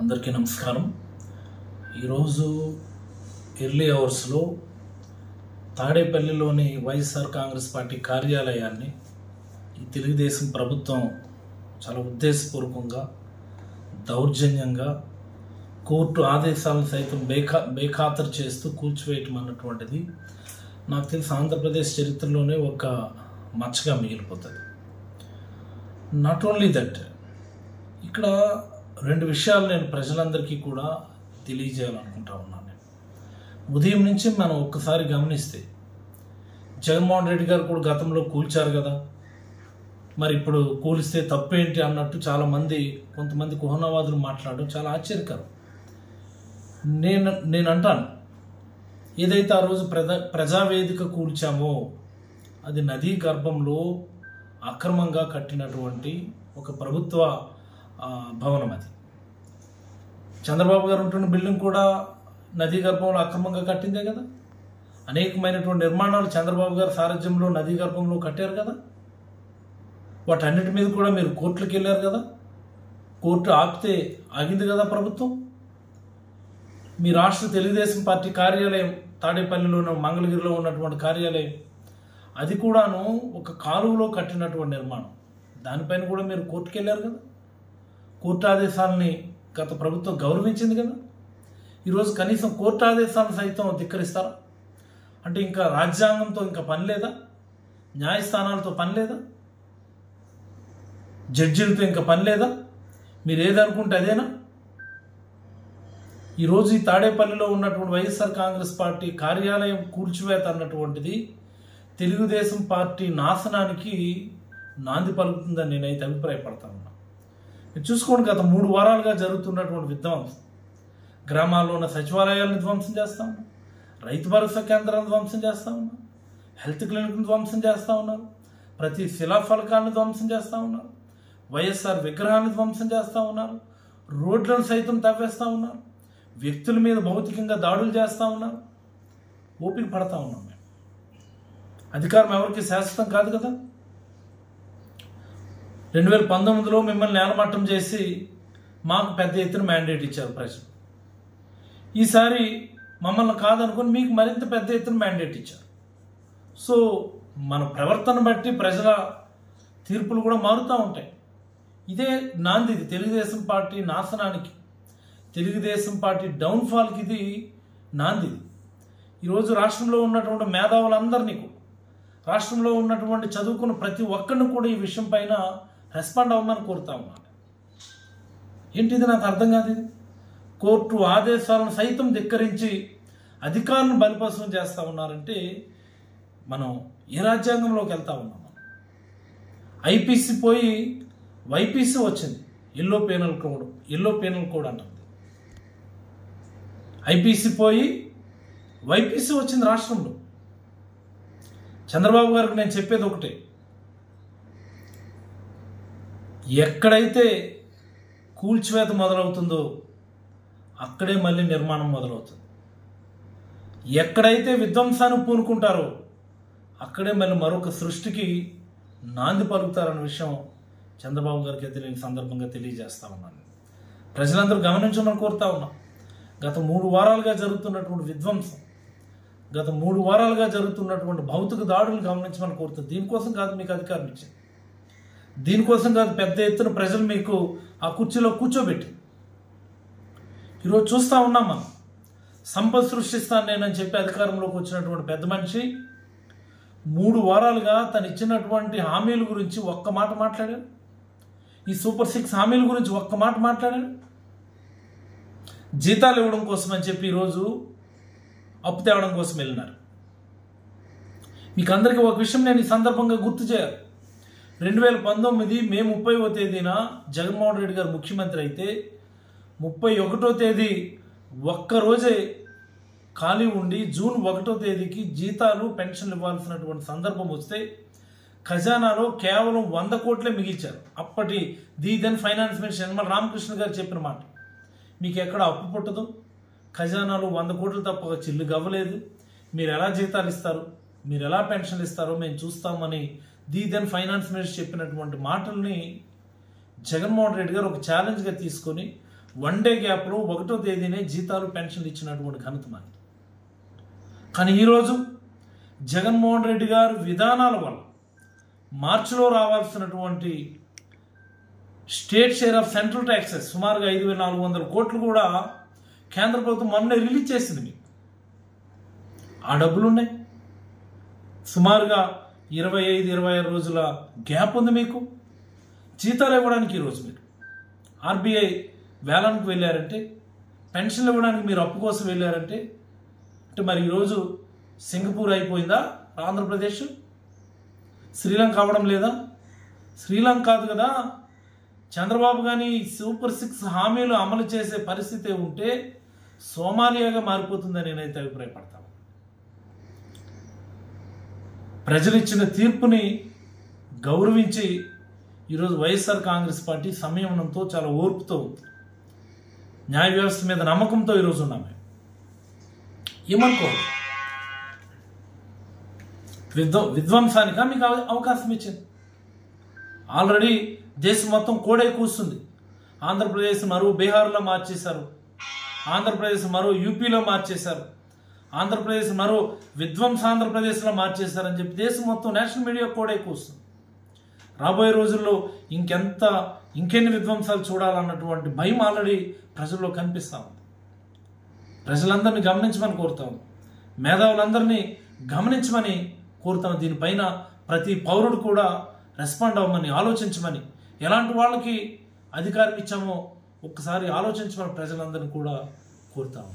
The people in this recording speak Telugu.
అందరికీ నమస్కారం. ఈరోజు ఎర్లీ అవర్స్లో తాడేపల్లిలోని వైఎస్ఆర్ కాంగ్రెస్ పార్టీ కార్యాలయాన్ని ఈ తెలుగుదేశం ప్రభుత్వం చాలా ఉద్దేశపూర్వకంగా దౌర్జన్యంగా కోర్టు ఆదేశాలను సైతం బేఖాతరు చేస్తూ కూల్చివేయటం అన్నటువంటిది నాకు తెలిసి ఆంధ్రప్రదేశ్ చరిత్రలోనే ఒక మచ్చగా మిగిలిపోతుంది. నాట్ ఓన్లీ దట్, ఇక్కడ రెండు విషయాలు నేను ప్రజలందరికీ కూడా తెలియజేయాలనుకుంటా ఉన్నాను. నేను ఉదయం నుంచి మనం ఒక్కసారి గమనిస్తే జగన్మోహన్ రెడ్డి గారు కూడా గతంలో కూల్చారు కదా, మరి ఇప్పుడు కూలిస్తే తప్పేంటి అన్నట్టు కొంతమంది కుహనవాదులు మాట్లాడడం చాలా ఆశ్చర్యకరం. నేను అంటాను, ఏదైతే ఆ రోజు ప్రజావేదిక కూల్చామో అది నదీ గర్భంలో అక్రమంగా కట్టినటువంటి ఒక ప్రభుత్వ భవనం. అది చంద్రబాబు గారు ఉంటున్న బిల్డింగ్ కూడా నదీ గర్భంలో అక్రమంగా కట్టిందే కదా. అనేకమైనటువంటి నిర్మాణాలు చంద్రబాబు గారి సారథ్యంలో నదీ గర్భంలో కట్టారు కదా. వాటన్నిటి మీద కూడా మీరు కోర్టులకు వెళ్ళారు కదా. కోర్టు ఆపితే ఆగింది కదా ప్రభుత్వం. మీ రాష్ట్ర తెలుగుదేశం పార్టీ కార్యాలయం తాడేపల్లిలో మంగళగిరిలో ఉన్నటువంటి కార్యాలయం, అది కూడాను ఒక కాలువలో కట్టినటువంటి నిర్మాణం. దానిపైన కూడా మీరు కోర్టుకు వెళ్ళారు కదా. కోర్టు ఆదేశాలని గత ప్రభుత్వం గౌరవించింది కదా. ఈరోజు కనీసం కోర్టు ఆదేశాలను సైతం ధిక్కరిస్తారా? అంటే ఇంకా రాజ్యాంగంతో ఇంకా పని లేదా? న్యాయస్థానాలతో పని లేదా? జడ్జీలతో ఇంకా పని లేదా? మీరు ఏదనుకుంటే అదేనా? ఈరోజు ఈ తాడేపల్లిలో ఉన్నటువంటి వైఎస్ఆర్ కాంగ్రెస్ పార్టీ కార్యాలయం కూల్చివేత అన్నటువంటిది తెలుగుదేశం పార్టీ నాశనానికి నాంది పలుకుతుందని నేనైతే అభిప్రాయపడతా ఉన్నా. మీరు చూసుకోండి, గత 3 వారాలుగా జరుగుతున్నటువంటి విధ్వంసం, గ్రామాల్లో ఉన్న సచివాలయాలను ధ్వంసం చేస్తా ఉన్నాం, రైతు భరోసా కేంద్రాలను ధ్వంసం చేస్తా ఉన్నాం, హెల్త్ క్లినిక్ను ధ్వంసం చేస్తూ ఉన్నారు, ప్రతి శిలాఫలకాలను ధ్వంసం చేస్తూ ఉన్నారు, వైఎస్ఆర్ విగ్రహాన్ని ధ్వంసం చేస్తూ ఉన్నారు, రోడ్లను సైతం తవ్వేస్తూ ఉన్నారు, వ్యక్తుల మీద భౌతికంగా దాడులు చేస్తూ ఉన్నారు. ఓపిక పడతా ఉన్నాం. మేము అధికారం ఎవరికి శాశ్వతం కాదు కదా. 2019లో మిమ్మల్ని నేలమట్టం చేసి మాకు పెద్ద ఎత్తున మ్యాండేట్ ఇచ్చారు ప్రజలు. ఈసారి మమ్మల్ని కాదనుకుని మీకు మరింత పెద్ద ఎత్తున మ్యాండేట్ ఇచ్చారు. సో మన ప్రవర్తన బట్టి ప్రజల తీర్పులు కూడా మారుతూ ఉంటాయి. ఇదే నాంది, ఇది తెలుగుదేశం పార్టీ నాశనానికి, తెలుగుదేశం పార్టీ డౌన్ఫాల్కి ఇది నాంది. ఈరోజు రాష్ట్రంలో ఉన్నటువంటి మేధావులందరినీ కూడా, రాష్ట్రంలో ఉన్నటువంటి చదువుకున్న ప్రతి ఒక్కరిని కూడా ఈ విషయం పైన రెస్పాండ్ అవ్వమని కోరుతా ఉన్నాను. ఏంటిది నాకు అర్థం కాదు. ఇది కోర్టు ఆదేశాలను సైతం ధిక్కరించి అధికారులను బలిపశువులు చేస్తూ ఉన్నారంటే మనం ఏ రాజ్యాంగంలోకి వెళ్తా ఉన్నాం? ఐపీసీ పోయి వైపీసీ వచ్చింది, ఎల్లో పేనల్ కోడ్ అంటుంది. ఐపీసీ పోయి వైపీసీ వచ్చింది రాష్ట్రంలో. చంద్రబాబు గారికి నేను చెప్పేది ఒకటే, ఎక్కడైతే కూల్చివేత మొదలవుతుందో అక్కడే మళ్ళీ నిర్మాణం మొదలవుతుంది. ఎక్కడైతే విధ్వంసాన్ని పూనుకుంటారో అక్కడే మళ్ళీ మరొక సృష్టికి నాంది పలుకుతారన్న విషయం చంద్రబాబు గారికి అయితే నేను సందర్భంగా తెలియజేస్తా ఉన్నాను. ప్రజలందరూ గమనించమని కోరుతా ఉన్నాం. గత 3 వారాలుగా జరుగుతున్నటువంటి విధ్వంసం, గత 3 వారాలుగా జరుగుతున్నటువంటి భౌతిక దాడులు గమనించమని కోరుతుంది. దీనికోసం కాదు మీకు అధికారం ఇచ్చింది, దీనికోసం కాదు పెద్ద ఎత్తున ప్రజలు మీకు ఆ కుర్చీలో కూర్చోబెట్టి. ఈరోజు చూస్తూ ఉన్నాం మనం, సంపద సృష్టిస్తాను నేనని చెప్పి అధికారంలోకి వచ్చినటువంటి పెద్ద మనిషి 3 వారాలుగా తను ఇచ్చినటువంటి హామీల గురించి ఒక్క మాట మాట్లాడారు. ఈ సూపర్ 6 హామీల గురించి ఒక్క మాట మాట్లాడారు. జీతాలు ఇవ్వడం కోసం అని చెప్పి ఈరోజు అప్పు తేవడం కోసం వెళ్ళినారు. మీకు అందరికీ ఒక విషయం నేను ఈ సందర్భంగా గుర్తు చేయాలి. 2019 మే 30వ తేదీన జగన్మోహన్ రెడ్డి గారు ముఖ్యమంత్రి అయితే 31వ తేదీ ఒక్కరోజే ఖాళీ ఉండి జూన్ 1వ తేదీకి జీతాలు పెన్షన్లు ఇవ్వాల్సినటువంటి సందర్భం వస్తే ఖజానాలో కేవలం 100 కోట్లే మిగిల్చారు. అప్పటి then finance minister Yanamala Ramakrishna గారు చెప్పిన మాట, మీకు ఎక్కడ అప్పు పుట్టదు, ఖజానాలో 100 కోట్లు తప్ప చిల్లు గవ్వలేదు, మీరు ఎలా జీతాలు ఇస్తారు, మీరు ఎలా పెన్షన్లు ఇస్తారో మేము చూస్తామని దెన్ ఫైనాన్స్ మినిస్టర్ చెప్పినటువంటి మాటల్ని జగన్మోహన్ రెడ్డి గారు ఒక ఛాలెంజ్గా తీసుకొని 1 డే గ్యాప్లో 1వ తేదీనే జీతాలు పెన్షన్లు ఇచ్చినటువంటి ఘనత మాది. కానీ ఈరోజు జగన్మోహన్ రెడ్డి గారు విధానాల వల్ల మార్చిలో రావాల్సినటువంటి state share of central taxes సుమారుగా 5,400 కోట్లు కూడా కేంద్ర ప్రభుత్వం మొన్నే రిలీజ్ చేసింది. మీకు ఆ డబ్బులు ఉన్నాయి. సుమారుగా 25-26 రోజుల గ్యాప్ ఉంది మీకు జీతాలు ఇవ్వడానికి. ఈరోజు మీరు ఆర్బీఐ వేలానికి వెళ్ళారంటే, పెన్షన్లు ఇవ్వడానికి మీరు అప్పు కోసం వెళ్ళారంటే, అంటే మరి ఈరోజు సింగపూర్ అయిపోయిందా ఆంధ్రప్రదేశ్? శ్రీలంక అవ్వడం లేదా? శ్రీలంక కాదు కదా. చంద్రబాబు కానీ సూపర్ 6 హామీలు అమలు చేసే పరిస్థితి ఉంటే సోమాలియాగా మారిపోతుందని నేనైతే అభిప్రాయపడతాను. ప్రజలు ఇచ్చిన తీర్పుని గౌరవించి ఈరోజు వైఎస్ఆర్ కాంగ్రెస్ పార్టీ సంయమనంతో చాలా ఓర్పుతో న్యాయ వ్యవస్థ మీద నమ్మకంతో ఈరోజు ఉన్నాం. ఏమనుకోవాలి, విధ్వంసానికి మీకు అవకాశం ఇచ్చింది. ఆల్రెడీ దేశం మొత్తం కోడే కూస్తుంది. ఆంధ్రప్రదేశ్ మరో బీహార్లో మార్చేశారు, ఆంధ్రప్రదేశ్ మరో యూపీలో మార్చేశారు, ఆంధ్రప్రదేశ్ మరో ఆంధ్రప్రదేశ్లో మార్చేశారని చెప్పి దేశం మొత్తం నేషనల్ మీడియా కోడే కూస్తుంది. రాబోయే రోజుల్లో ఇంకెన్ని విధ్వంసాలు చూడాలన్నటువంటి భయం ఆల్రెడీ ప్రజల్లో కనిపిస్తూ ఉంది. ప్రజలందరినీ గమనించమని కోరుతాము, మేధావులందరినీ గమనించమని కోరుతాము. దీనిపైన ప్రతి పౌరుడు కూడా రెస్పాండ్ అవ్వమని, ఆలోచించమని, ఎలాంటి వాళ్ళకి అధికారం ఇచ్చామో ఒక్కసారి ఆలోచించమని ప్రజలందరినీ కూడా కోరుతాము.